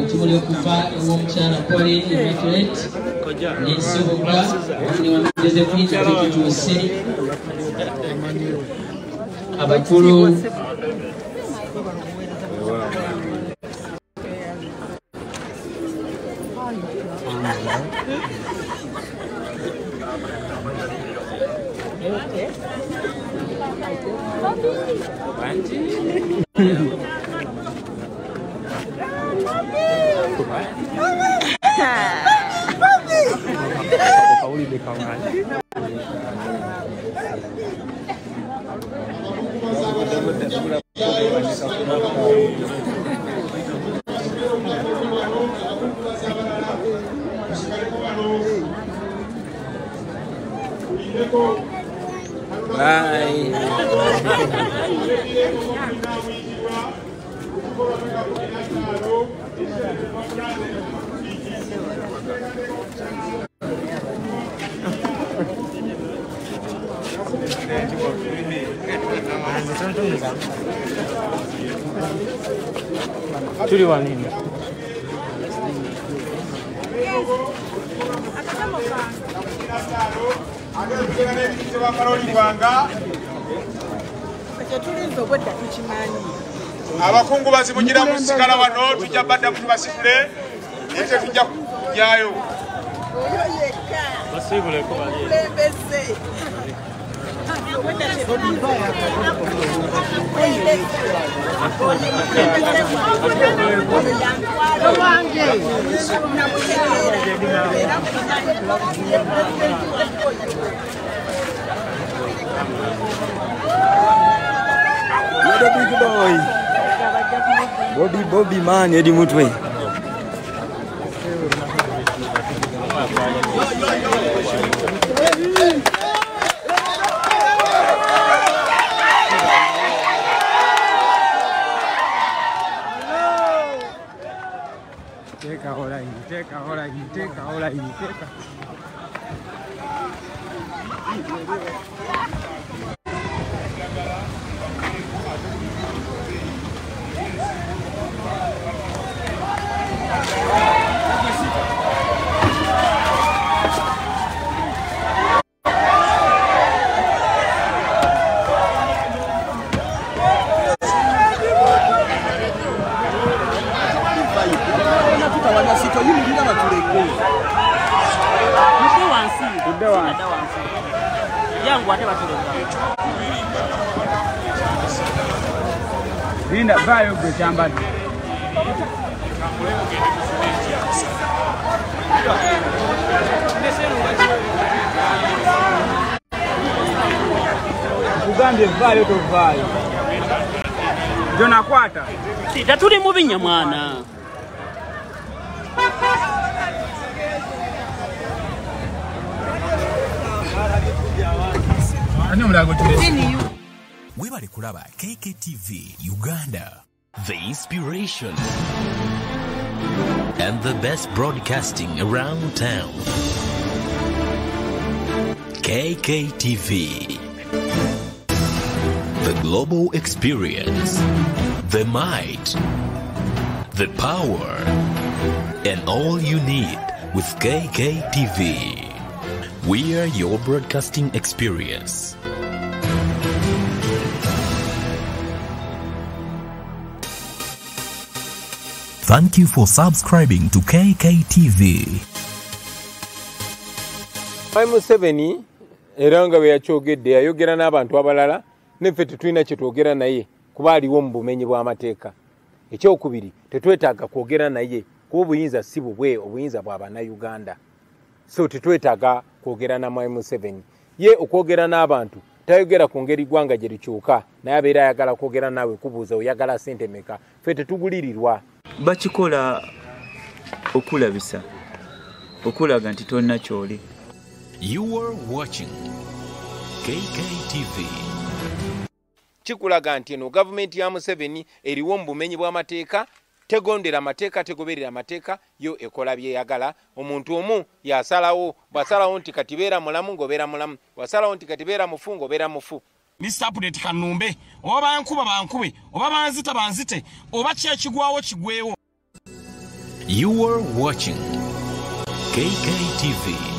Kimuli okuva ew'omukyala Pauline Immaculate n'ensibuka Josephine tekituuse abakulu tuli wanini abakungu bazimugira mu sikala wano tujja badda mu basifule ete tujja kujjayo basibule ko bali big boy. Bobby man, Eddie Mutwe. Take a Linda vayo kuchamba. Ugande vayo to vayo. Jona kwata. Tatuli mubinya mwana. Webale kulaba Kk Tv Uganda, the inspiration and the best broadcasting around town. Kk TV, the global experience, the might, the power, and all you need with Kk TV. We are your broadcasting experience. Thank you for subscribing to Kk TV. I'm 7 eranga we yachogedde yayogera n'abantu abalala neffe tetulina kye twogera naye kuba aliwo mu bumenyi bw'amateeka. Ekyokubiri tetwetaaga kwogera naye kuba obuyinza si bubwe, obuyinza bwa bannayuganda. So tetwetaaga kwogera na M7 ye okwogera n'abantu tayogera ku ngeri gwanga gye likyuka naye abeera ayagala kwogera naawe kubuuza oyagala ssente meka ffe tetugulirirwa. Bakikola okulabisa okulaga nti tolina kyoli. You are watching Kk TV. Kikulaga nti eno gavumenti ya Museveni eriwo mu bumenyi bw'amateeka, tegondera amateeka, tegoberera amateeka, yo ekola byeyagala. Omuntu omu yasalawo, bwasalawo nti kati beera mulamu ng'obeera mulamu, wasalawo nti kati beera mufu ng'obeera mufu. Mr. Update Kanumbe oba bankuba bankube oba banzita banzite oba kyekigwawo kigwewo. You are watching KK TV.